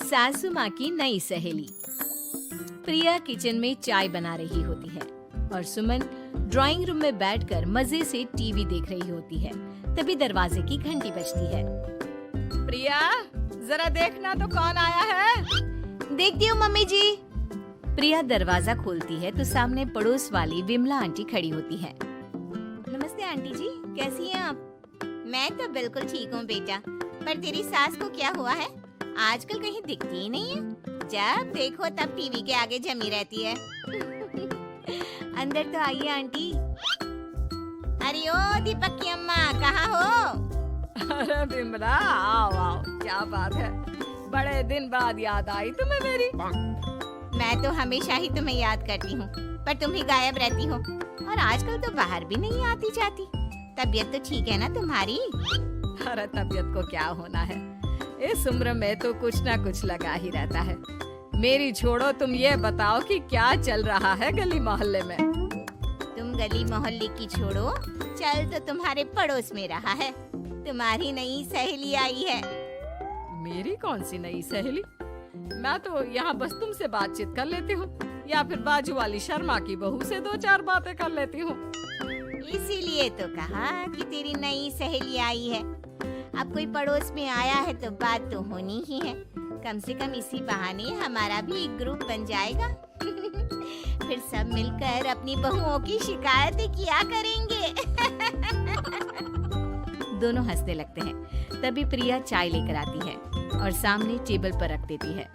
सासू माँ की नई सहेली। प्रिया किचन में चाय बना रही होती है और सुमन ड्राइंग रूम में बैठकर मजे से टीवी देख रही होती है। तभी दरवाजे की घंटी बजती है। प्रिया, जरा देखना तो कौन आया है। देखती हूँ मम्मी जी। प्रिया दरवाजा खोलती है तो सामने पड़ोस वाली विमला आंटी खड़ी होती है। नमस्ते आंटी जी, कैसी हैं आप? मैं तो बिल्कुल ठीक हूँ बेटा, पर तेरी सास को क्या हुआ है? आजकल कहीं दिखती ही नहीं है। जब देखो तब टीवी के आगे जमी रहती है। अंदर तो आइए आंटी। अरे ओ दीपक की अम्मा, कहाँ हो? अरे बिमला, आओ आओ, क्या बात है, बड़े दिन बाद याद आई तुम्हें मेरी। मैं तो हमेशा ही तुम्हें याद करती हूँ, पर तुम ही गायब रहती हो और आजकल तो बाहर भी नहीं आती जाती। तबीयत तो ठीक है ना तुम्हारी? अरे तबीयत को क्या होना है, इस उम्र में तो कुछ ना कुछ लगा ही रहता है। मेरी छोड़ो, तुम ये बताओ कि क्या चल रहा है गली मोहल्ले में। तुम गली मोहल्ले की छोड़ो, चल तो तुम्हारे पड़ोस में रहा है। तुम्हारी नई सहेली आई है। मेरी कौन सी नई सहेली? मैं तो यहाँ बस तुमसे बातचीत कर लेती हूँ या फिर बाजू वाली शर्मा की बहू से दो चार बातें कर लेती हूँ। इसीलिए तो कहा कि तेरी नई सहेली आई है। अब कोई पड़ोस में आया है तो बात तो होनी ही है। कम से कम इसी बहाने हमारा भी एक ग्रुप बन जाएगा। फिर सब मिलकर अपनी बहुओं की शिकायतें किया करेंगे। दोनों हंसने लगते हैं। तभी प्रिया चाय लेकर आती है और सामने टेबल पर रख देती है।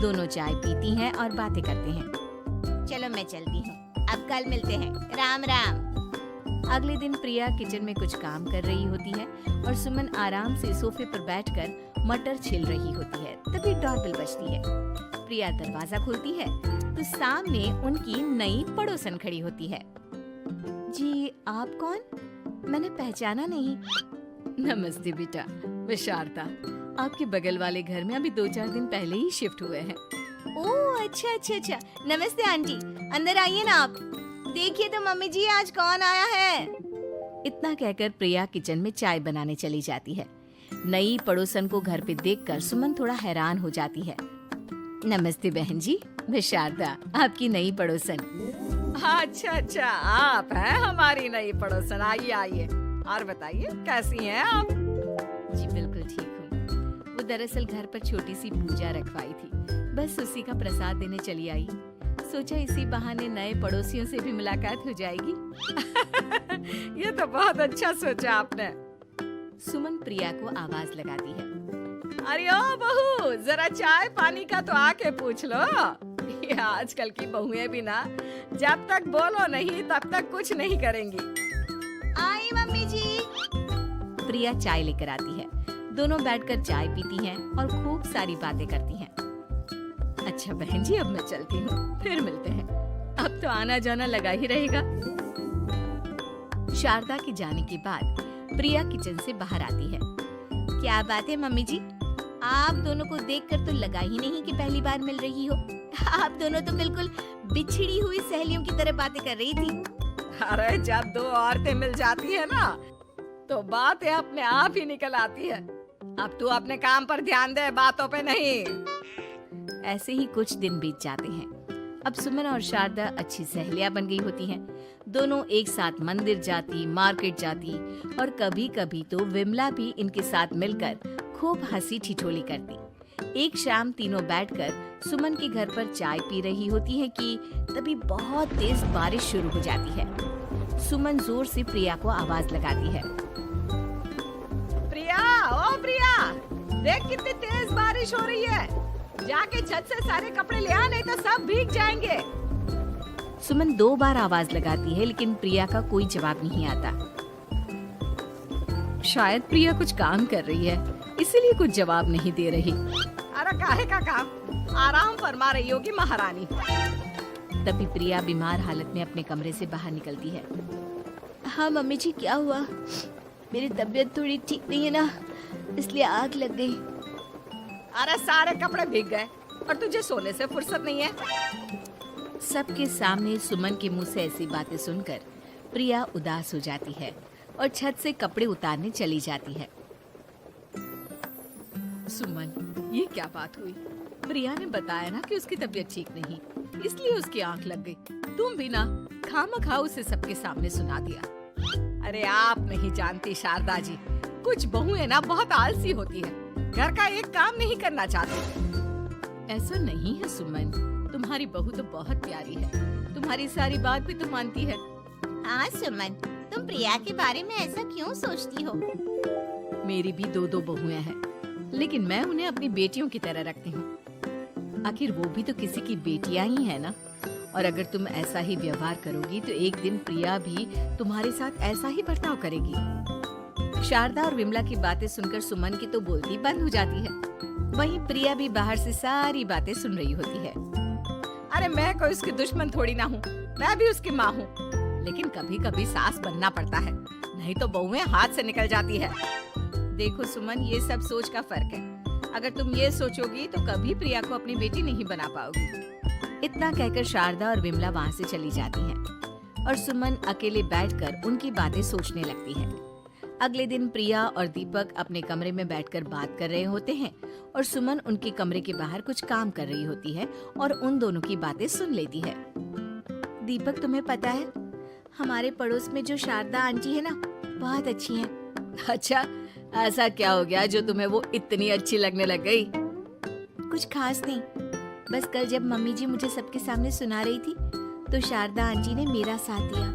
दोनों चाय पीती हैं और बातें करते हैं। चलो मैं चलती हूँ, अब कल मिलते हैं। राम राम। अगले दिन प्रिया किचन में कुछ काम कर रही होती है और सुमन आराम से सोफे पर बैठकर मटर छिल रही होती है। तभी डोरबेल बजती है। प्रिया दरवाजा खोलती है तो सामने उनकी नई पड़ोसन खड़ी होती है। जी, आप कौन? मैंने पहचाना नहीं। नमस्ते बेटा, मैं शारदा, आपके बगल वाले घर में अभी 2-4 दिन पहले ही शिफ्ट हुए हैं। ओह अच्छा अच्छा अच्छा, नमस्ते आंटी, अंदर आइए ना आप। देखिए तो मम्मी जी, आज कौन आया है। इतना कहकर प्रिया किचन में चाय बनाने चली जाती है। नई पड़ोसन को घर पे देखकर सुमन थोड़ा हैरान हो जाती है। नमस्ते बहन जी, मैं शारदा, आपकी नई पड़ोसन। अच्छा अच्छा, आप हैं हमारी नई पड़ोसन। आइए आइए, और बताइए कैसी हैं आप? जी बिल्कुल ठीक हूँ। वो दरअसल घर पर छोटी सी पूजा रखवाई थी, बस उसी का प्रसाद देने चली आई। सोचा इसी बहाने नए पड़ोसियों से भी मुलाकात हो जाएगी। ये तो बहुत अच्छा सोचा आपने। सुमन प्रिया को आवाज लगाती है। अरे ओ बहू, जरा चाय पानी का तो आके पूछ लो। ये आजकल की बहुएं भी ना, जब तक बोलो नहीं तब तक कुछ नहीं करेंगी। आई मम्मी जी। प्रिया चाय लेकर आती है। दोनों बैठकर चाय पीती हैं और खूब सारी बातें करती हैं। अच्छा बहन जी, अब मैं चलती हूँ, फिर मिलते हैं। अब तो आना जाना लगा ही रहेगा। शारदा के जाने के बाद प्रिया किचन से बाहर आती है। क्या बात है मम्मी जी, आप दोनों को देखकर तो लगा ही नहीं कि पहली बार मिल रही हो। आप दोनों तो बिल्कुल बिछड़ी हुई सहेलियों की तरह बातें कर रही थी। अरे जब दो औरतें मिल जाती है ना, तो बातें अपने आप ही निकल आती है। अब तू अपने काम पर ध्यान दे, बातों पे नहीं। ऐसे ही कुछ दिन बीत जाते हैं। अब सुमन और शारदा अच्छी सहेलियां बन गई होती हैं। दोनों एक साथ मंदिर जाती, मार्केट जाती और कभी कभी तो विमला भी इनके साथ मिलकर खूब हंसी ठिठोली करती। एक शाम तीनों बैठकर सुमन के घर पर चाय पी रही होती हैं कि तभी बहुत तेज बारिश शुरू हो जाती है। सुमन जोर से प्रिया को आवाज लगाती है। प्रिया, ओ प्रिया, देख कितनी तेज बारिश हो रही है। जाके छत से सारे कपड़े ले आ, नहीं तो सब भीग जाएंगे। सुमन 2 बार आवाज लगाती है लेकिन प्रिया का कोई जवाब नहीं आता। शायद प्रिया कुछ काम कर रही है, इसीलिए कुछ जवाब नहीं दे रही। अरे काहे का काम, आराम फरमा रही होगी महारानी। तभी प्रिया बीमार हालत में अपने कमरे से बाहर निकलती है। हाँ मम्मी जी, क्या हुआ? मेरी तबीयत थोड़ी ठीक नहीं है ना, इसलिए आग लग गई। अरे सारे कपड़े भीग गए और तुझे सोने से फुर्सत नहीं है। सबके सामने सुमन के मुंह से ऐसी बातें सुनकर प्रिया उदास हो जाती है और छत से कपड़े उतारने चली जाती है। सुमन, ये क्या बात हुई? प्रिया ने बताया ना कि उसकी तबीयत ठीक नहीं, इसलिए उसकी आंख लग गई। तुम भी ना खामखा उसे सबके सामने सुना दिया। अरे आप नहीं जानती शारदा जी, कुछ बहुएं ना बहुत आलसी होती है, घर का एक काम नहीं करना चाहती। ऐसा नहीं है सुमन, तुम्हारी बहू तो बहुत प्यारी है, तुम्हारी सारी बात भी तो मानती है। हाँ सुमन, तुम प्रिया के बारे में ऐसा क्यों सोचती हो? मेरी भी दो बहुएं हैं, लेकिन मैं उन्हें अपनी बेटियों की तरह रखती हूँ। आखिर वो भी तो किसी की बेटियां ही है ना। और अगर तुम ऐसा ही व्यवहार करोगी तो एक दिन प्रिया भी तुम्हारे साथ ऐसा ही बर्ताव करेगी। शारदा और विमला की बातें सुनकर सुमन की तो बोलती बंद हो जाती है। वहीं प्रिया भी बाहर से सारी बातें सुन रही होती है। अरे मैं कोई उसकी दुश्मन थोड़ी ना हूँ, मैं भी उसकी माँ हूँ, लेकिन कभी कभी सास बनना पड़ता है, नहीं तो बहुएं हाथ से निकल जाती है। देखो सुमन, ये सब सोच का फर्क है। अगर तुम ये सोचोगी तो कभी प्रिया को अपनी बेटी नहीं बना पाओगी। इतना कहकर शारदा और विमला वहाँ से चली जाती हैं और सुमन अकेले बैठकर उनकी बातें सोचने लगती है। अगले दिन प्रिया और दीपक अपने कमरे में बैठकर बात कर रहे होते हैं और सुमन उनके कमरे के बाहर कुछ काम कर रही होती है और उन दोनों की बातें सुन लेती है। दीपक, तुम्हें पता है हमारे पड़ोस में जो शारदा आंटी है ना, बहुत अच्छी है। अच्छा, ऐसा क्या हो गया जो तुम्हें वो इतनी अच्छी लगने लग गई? कुछ खास नहीं, बस कल जब मम्मी जी मुझे सबके सामने सुना रही थी तो शारदा आंटी ने मेरा साथ दिया।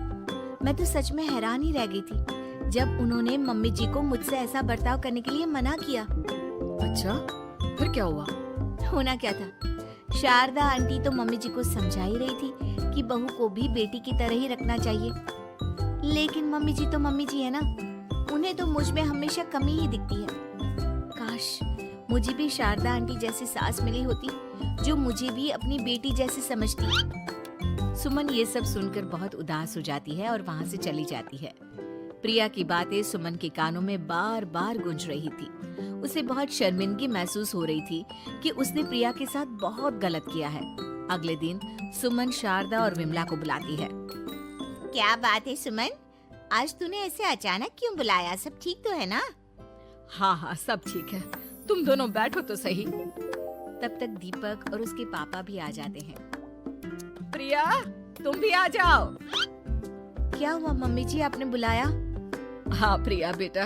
मैं तो सच में हैरान ही रह गई थी जब उन्होंने मम्मी जी को मुझसे ऐसा बर्ताव करने के लिए मना किया। अच्छा, फिर क्या हुआ? होना क्या था, शारदा आंटी तो मम्मी जी को समझा ही रही थी कि बहू को भी बेटी की तरह ही रखना चाहिए, लेकिन मम्मी जी तो मम्मी जी है ना, उन्हें तो मुझ में हमेशा कमी ही दिखती है। काश मुझे भी शारदा आंटी जैसी सास मिली होती जो मुझे भी अपनी बेटी जैसी समझती। सुमन ये सब सुनकर बहुत उदास हो जाती है और वहाँ से चली जाती है। प्रिया की बातें सुमन के कानों में बार बार गूंज रही थी। उसे बहुत शर्मिंदगी महसूस हो रही थी कि उसने प्रिया के साथ बहुत गलत किया है। अगले दिन सुमन शारदा और विमला को बुलाती है। क्या बात है सुमन, आज तूने ऐसे अचानक क्यों बुलाया? सब ठीक तो है ना? हाँ, सब ठीक है, तुम दोनों बैठो तो सही। तब तक दीपक और उसके पापा भी आ जाते हैं। प्रिया, तुम भी आ जाओ। क्या हुआ मम्मी जी, आपने बुलाया? हाँ प्रिया बेटा,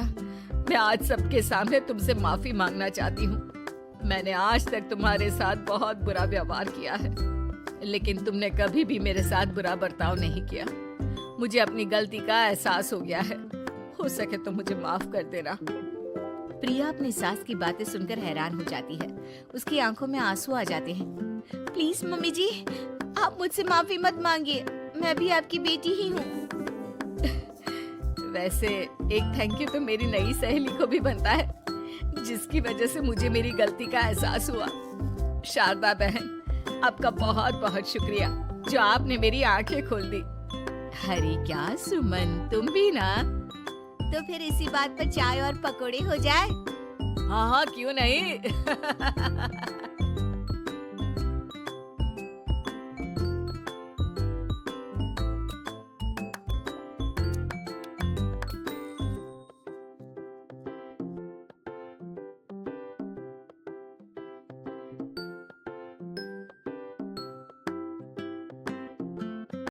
मैं आज सबके सामने तुमसे माफी मांगना चाहती हूँ। मैंने आज तक तुम्हारे साथ बहुत बुरा व्यवहार किया है, लेकिन तुमने कभी भी मेरे साथ बुरा बर्ताव नहीं किया। मुझे अपनी गलती का एहसास हो गया है, हो सके तो मुझे माफ कर देना। प्रिया अपनी सास की बातें सुनकर हैरान हो जाती है। उसकी आंखों में आंसू आ जाते हैं। प्लीज मम्मी जी, आप मुझसे माफी मत मांगिए, मैं भी आपकी बेटी ही हूँ। वैसे एक थैंक यू तो मेरी नई सहेली को भी बनता है, जिसकी वजह से मुझे मेरी गलती का एहसास हुआ। शारदा बहन, आपका बहुत बहुत शुक्रिया जो आपने मेरी आंखें खोल दी। अरे क्या सुमन, तुम भी ना। तो फिर इसी बात पर चाय और पकोड़े हो जाए? हाँ, क्यों नहीं।